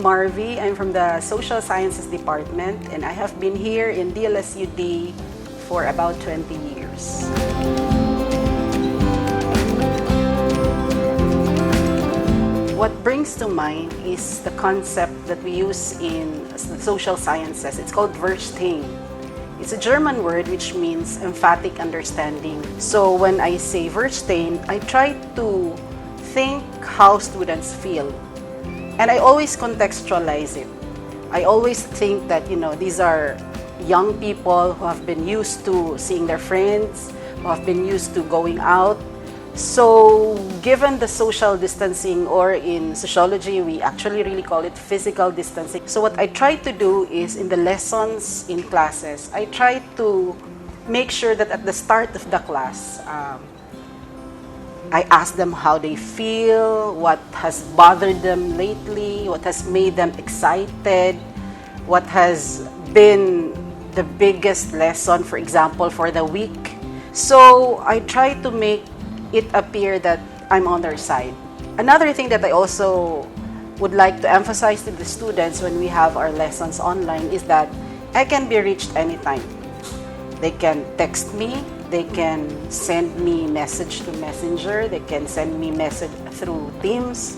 Marvi. I'm from the Social Sciences Department, and I have been here in DLSU-D for about 20 years. What brings to mind is the concept that we use in the social sciences. It's called Verstehen. It's a German word which means emphatic understanding. So when I say Verstehen, I try to think how students feel. And I always contextualize it. I always think that, these are young people who have been used to seeing their friends, who have been used to going out. So given the social distancing, or in sociology, we actually really call it physical distancing. So what I try to do is in the lessons in classes, I try to make sure that at the start of the class, I ask them how they feel, what has bothered them lately, what has made them excited, what has been the biggest lesson, for example, for the week. So I try to make it appear that I'm on their side. Another thing that I also would like to emphasize to the students when we have our lessons online is that I can be reached anytime. They can text me, they can send me message to Messenger, they can send me message through Teams,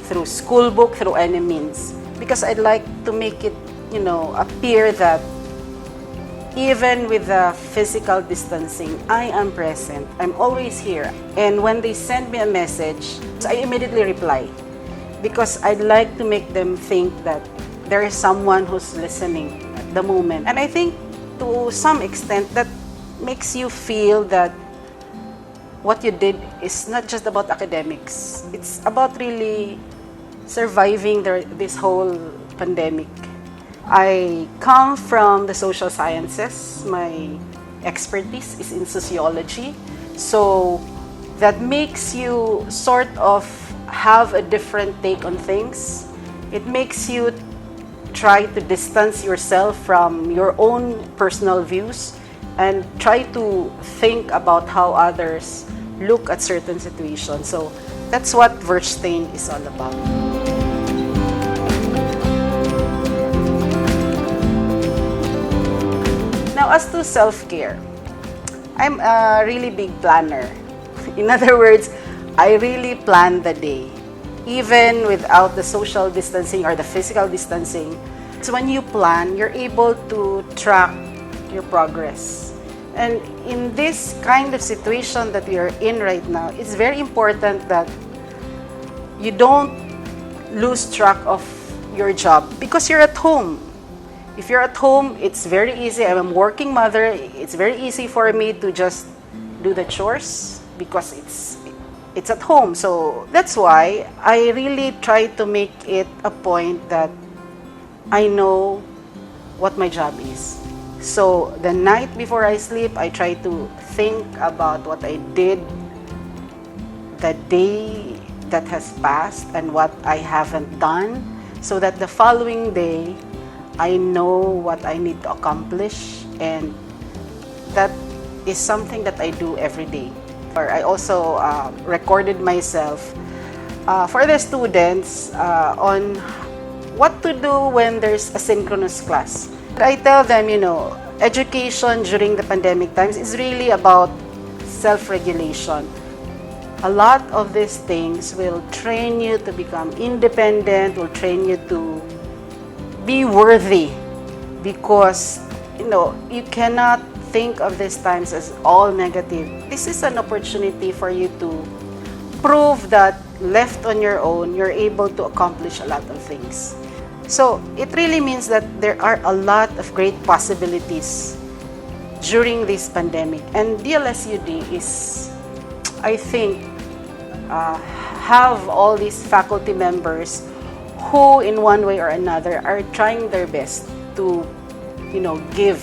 through schoolbook, through any means. Because I'd like to make it, appear that even with the physical distancing, I am present. I'm always here. And when they send me a message, I immediately reply. Because I'd like to make them think that there is someone who's listening at the moment. And I think to some extent that makes you feel that what you did is not just about academics. It's about really surviving this whole pandemic. I come from the social sciences. My expertise is in sociology. So that makes you sort of have a different take on things. It makes you try to distance yourself from your own personal views and try to think about how others look at certain situations. So that's what Verstehen is all about. Now, as to self-care, I'm a really big planner. In other words, I really plan the day, even without the social distancing or the physical distancing. So when you plan, you're able to track your progress. And in this kind of situation that we are in right now, it's very important that you don't lose track of your job because you're at home. If you're at home, it's very easy. I'm a working mother. It's very easy for me to just do the chores because it's at home. So that's why I really try to make it a point that I know what my job is. So the night before I sleep, I try to think about what I did the day that has passed and what I haven't done, so that the following day, I know what I need to accomplish, and that is something that I do every day. I also recorded myself for the students on what to do when there's asynchronous class. I tell them, education during the pandemic times is really about self-regulation. A lot of these things will train you to become independent, will train you to be worthy, because you cannot think of these times as all negative. This is an opportunity for you to prove that left on your own, you're able to accomplish a lot of things. So it really means that there are a lot of great possibilities during this pandemic, and DLSU-D is, I think, have all these faculty members who in one way or another are trying their best to give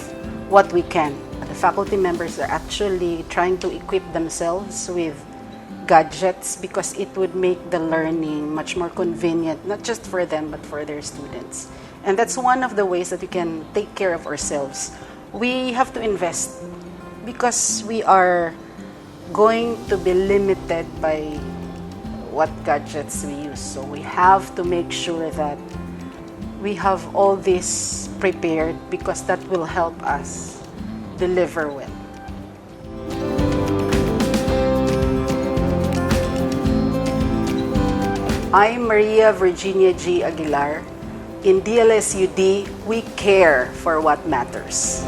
what we can. The faculty members are actually trying to equip themselves with gadgets because it would make the learning much more convenient, not just for them but for their students. And that's one of the ways that we can take care of ourselves. We have to invest because we are going to be limited by what gadgets we use. So we have to make sure that we have all this prepared because that will help us deliver well. I'm Maria Virginia G. Aguilar. In DLSUD, we care for what matters.